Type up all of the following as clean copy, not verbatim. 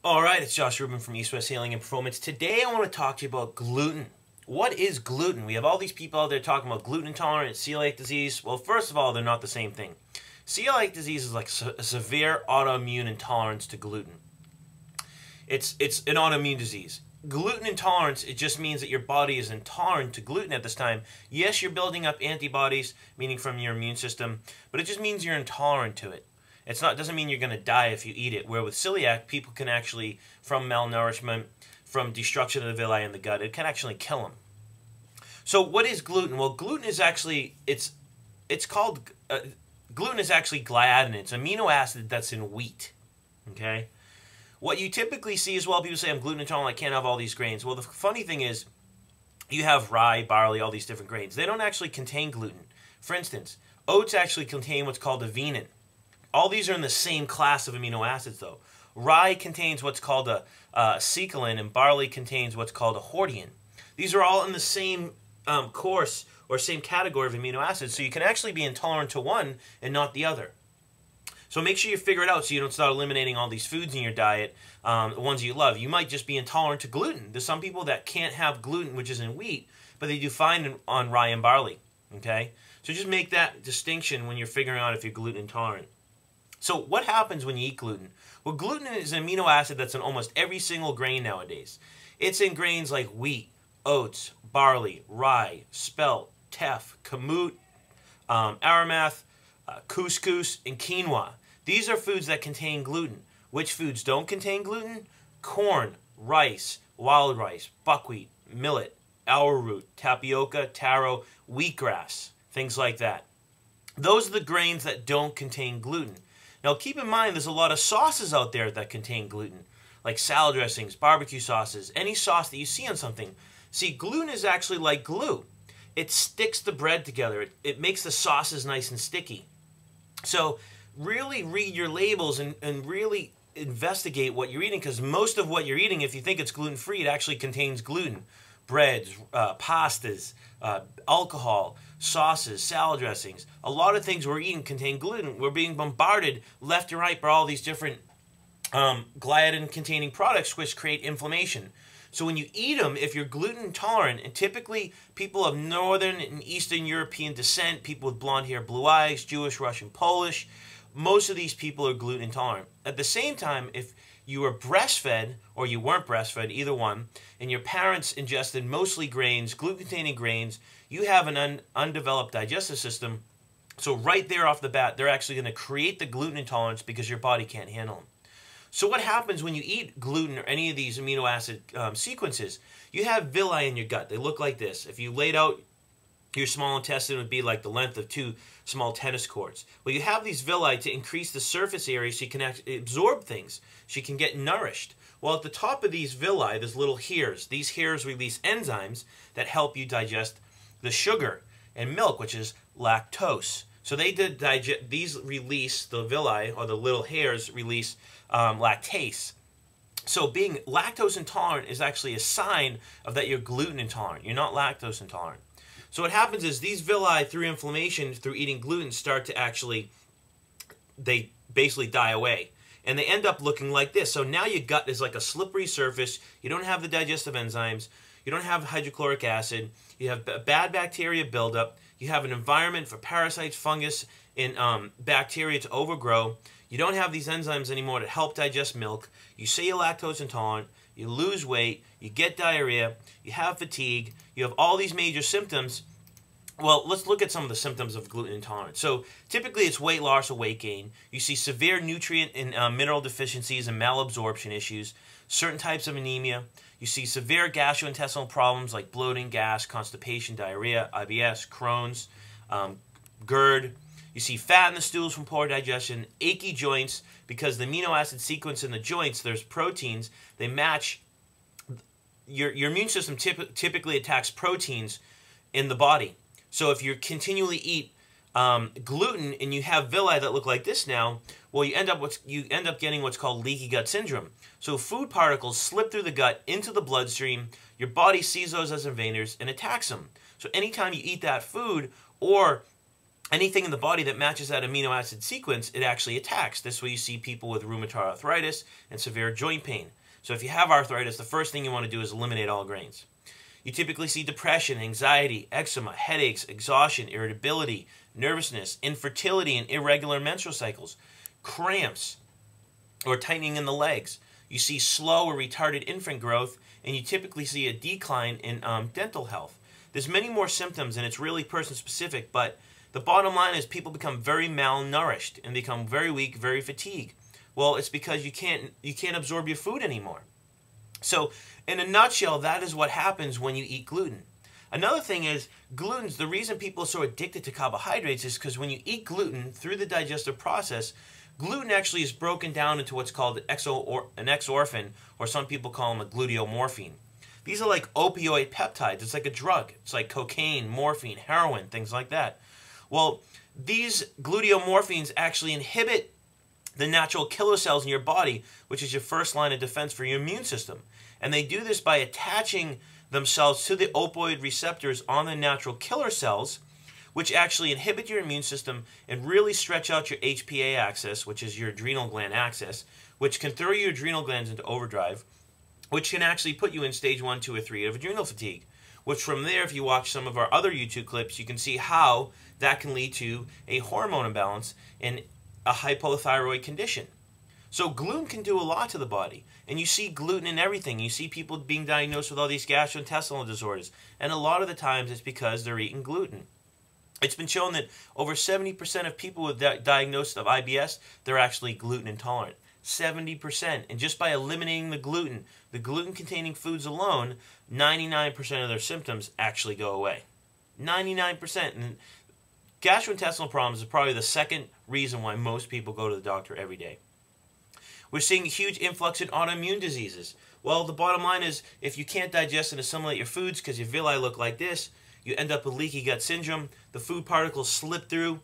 Alright, it's Josh Rubin from East West Healing and Performance. Today I want to talk to you about gluten. What is gluten? We have all these people out there talking about gluten intolerant, celiac disease. Well, first of all, they're not the same thing. Celiac disease is like a severe autoimmune intolerance to gluten. It's an autoimmune disease. Gluten intolerance, it just means that your body is intolerant to gluten at this time. Yes, you're building up antibodies, meaning from your immune system, but it just means you're intolerant to it. It doesn't mean you're going to die if you eat it, where with celiac, people can actually, from malnourishment, from destruction of the villi in the gut, it can actually kill them. So what is gluten? Well, gluten is actually, gluten is actually gliadin. It's an amino acid that's in wheat, okay? What you typically see as well, people say, I'm gluten intolerant, I can't have all these grains. Well, the funny thing is, you have rye, barley, all these different grains. They don't actually contain gluten. For instance, oats actually contain what's called avenin. All these are in the same class of amino acids, though. Rye contains what's called a acetylin, and barley contains what's called a hordein. These are all in the same course or same category of amino acids, so you can actually be intolerant to one and not the other. So make sure you figure it out so you don't start eliminating all these foods in your diet, the ones you love. You might just be intolerant to gluten. There's some people that can't have gluten, which is in wheat, but they do fine on rye and barley. Okay? So just make that distinction when you're figuring out if you're gluten intolerant. So what happens when you eat gluten? Well, gluten is an amino acid that's in almost every single grain nowadays. It's in grains like wheat, oats, barley, rye, spelt, teff, kamut, aramath, couscous, and quinoa. These are foods that contain gluten. Which foods don't contain gluten? Corn, rice, wild rice, buckwheat, millet, arrowroot, tapioca, taro, wheatgrass, things like that. Those are the grains that don't contain gluten. Now keep in mind there's a lot of sauces out there that contain gluten, like salad dressings, barbecue sauces, any sauce that you see on something. See, gluten is actually like glue. It sticks the bread together. It makes the sauces nice and sticky. So really read your labels and really investigate what you're eating, because most of what you're eating, if you think it's gluten-free, it actually contains gluten. Breads, pastas, alcohol, sauces, salad dressings. A lot of things we're eating contain gluten. We're being bombarded left and right by all these different gliadin-containing products which create inflammation. So when you eat them, if you're gluten intolerant, and typically people of Northern and Eastern European descent, people with blonde hair, blue eyes, Jewish, Russian, Polish, most of these people are gluten intolerant. At the same time, if you were breastfed, or you weren't breastfed, either one, and your parents ingested mostly grains, gluten-containing grains, you have an undeveloped digestive system. So right there off the bat, they're actually going to create the gluten intolerance because your body can't handle them. So what happens when you eat gluten or any of these amino acid sequences? You have villi in your gut. They look like this. If you laid out your small intestine, would be like the length of 2 small tennis courts. Well, you have these villi to increase the surface area so you can absorb things, so you can get nourished. Well, at the top of these villi, there's little hairs. These hairs release enzymes that help you digest the sugar and milk, which is lactose. So these release, the villi, or the little hairs, release lactase. So being lactose intolerant is actually a sign of that you're gluten intolerant. You're not lactose intolerant. So what happens is these villi, through inflammation, through eating gluten, start to actually, they basically die away. And they end up looking like this. So now your gut is like a slippery surface. You don't have the digestive enzymes. You don't have hydrochloric acid. You have bad bacteria buildup. You have an environment for parasites, fungus, and bacteria to overgrow. You don't have these enzymes anymore to help digest milk. You say you're lactose intolerant. You lose weight, you get diarrhea, you have fatigue, you have all these major symptoms. Well, let's look at some of the symptoms of gluten intolerance. So typically it's weight loss or weight gain. You see severe nutrient and mineral deficiencies and malabsorption issues, certain types of anemia. You see severe gastrointestinal problems like bloating, gas, constipation, diarrhea, IBS, Crohn's, GERD. You see fat in the stools from poor digestion, achy joints, because the amino acid sequence in the joints, there's proteins, they match. Your immune system typically attacks proteins in the body. So if you continually eat gluten and you have villi that look like this now, well, you end up getting what's called leaky gut syndrome. So food particles slip through the gut into the bloodstream. Your body sees those as invaders and attacks them. So anytime you eat that food, or anything in the body that matches that amino acid sequence, it actually attacks. This way you see people with rheumatoid arthritis and severe joint pain. So if you have arthritis, the first thing you want to do is eliminate all grains. You typically see depression, anxiety, eczema, headaches, exhaustion, irritability, nervousness, infertility and irregular menstrual cycles, cramps, or tightening in the legs. You see slow or retarded infant growth, and you typically see a decline in dental health. There's many more symptoms, and it's really person-specific, but the bottom line is people become very malnourished and become very weak, very fatigued. Well, it's because you can't absorb your food anymore. So, in a nutshell, that is what happens when you eat gluten. Another thing is, the reason people are so addicted to carbohydrates is because when you eat gluten through the digestive process, gluten actually is broken down into what's called an exorphin, or some people call them a gluteomorphine. These are like opioid peptides. It's like a drug. It's like cocaine, morphine, heroin, things like that. Well, these gluteomorphines actually inhibit the natural killer cells in your body, which is your first line of defense for your immune system. And they do this by attaching themselves to the opioid receptors on the natural killer cells, which actually inhibit your immune system and really stretch out your HPA axis, which is your adrenal gland axis, which can throw your adrenal glands into overdrive, which can actually put you in stage 1, 2, or 3 of adrenal fatigue. Which from there, if you watch some of our other YouTube clips, you can see how that can lead to a hormone imbalance and a hypothyroid condition. So gluten can do a lot to the body. And you see gluten in everything. You see people being diagnosed with all these gastrointestinal disorders. And a lot of the times it's because they're eating gluten. It's been shown that over 70% of people with diagnosis of IBS, they're actually gluten intolerant. 70%. And just by eliminating the gluten-containing foods alone, 99% of their symptoms actually go away. 99%. And gastrointestinal problems is probably the second reason why most people go to the doctor every day. We're seeing a huge influx in autoimmune diseases. Well, the bottom line is, if you can't digest and assimilate your foods because your villi look like this, you end up with leaky gut syndrome. The food particles slip through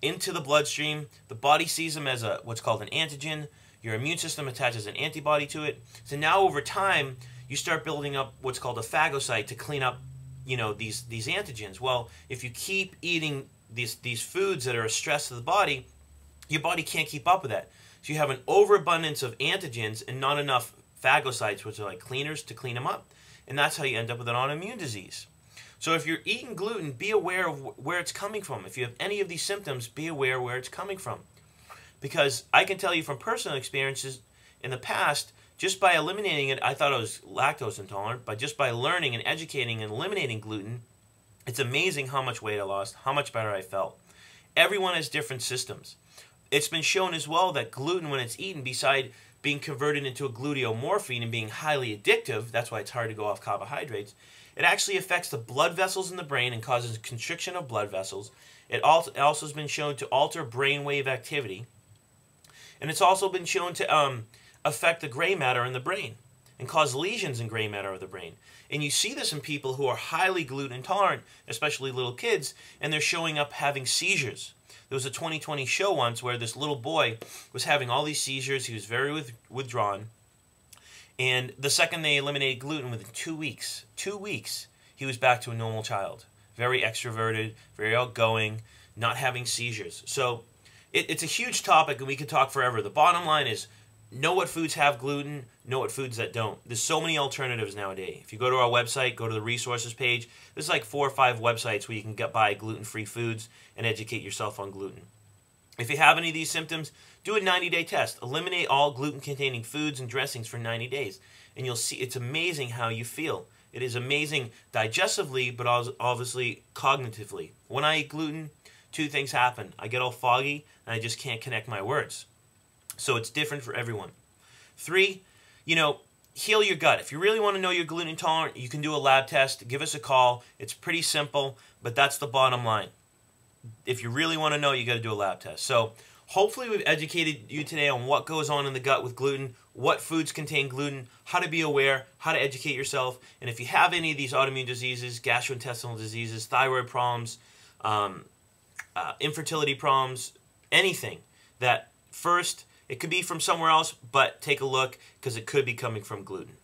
into the bloodstream. The body sees them as what's called an antigen. Your immune system attaches an antibody to it. So now over time, you start building up what's called a phagocyte to clean up, these antigens. Well, if you keep eating these foods that are a stress to the body, your body can't keep up with that. So you have an overabundance of antigens and not enough phagocytes, which are like cleaners, to clean them up. And that's how you end up with an autoimmune disease. So if you're eating gluten, be aware of where it's coming from. If you have any of these symptoms, be aware where it's coming from. Because I can tell you from personal experiences in the past, just by eliminating it, I thought I was lactose intolerant, but just by learning and educating and eliminating gluten, it's amazing how much weight I lost, how much better I felt. Everyone has different systems. It's been shown as well that gluten, when it's eaten, beside being converted into a gluteomorphine and being highly addictive, that's why it's hard to go off carbohydrates, it actually affects the blood vessels in the brain and causes constriction of blood vessels. It also has been shown to alter brainwave activity. And it's also been shown to affect the gray matter in the brain and cause lesions in gray matter of the brain. And you see this in people who are highly gluten intolerant, especially little kids, and they're showing up having seizures. There was a 2020 show once where this little boy was having all these seizures. He was very withdrawn. And the second they eliminated gluten, within 2 weeks, he was back to a normal child. Very extroverted, very outgoing, not having seizures. So it's a huge topic, and we could talk forever. The bottom line is, know what foods have gluten, know what foods that don't. There's so many alternatives nowadays. If you go to our website, go to the resources page, there's like 4 or 5 websites where you can buy gluten-free foods and educate yourself on gluten. If you have any of these symptoms, do a 90-day test. Eliminate all gluten-containing foods and dressings for 90 days. And you'll see it's amazing how you feel. It is amazing digestively, but obviously cognitively. When I eat gluten, 2 things happen. I get all foggy, and I just can't connect my words. So it's different for everyone. 3, heal your gut. If you really want to know you're gluten intolerant, you can do a lab test. Give us a call. It's pretty simple, but that's the bottom line. If you really want to know, you got to do a lab test. So hopefully we've educated you today on what goes on in the gut with gluten, what foods contain gluten, how to be aware, how to educate yourself. And if you have any of these autoimmune diseases, gastrointestinal diseases, thyroid problems, infertility problems, anything, that first, it could be from somewhere else, but take a look because it could be coming from gluten.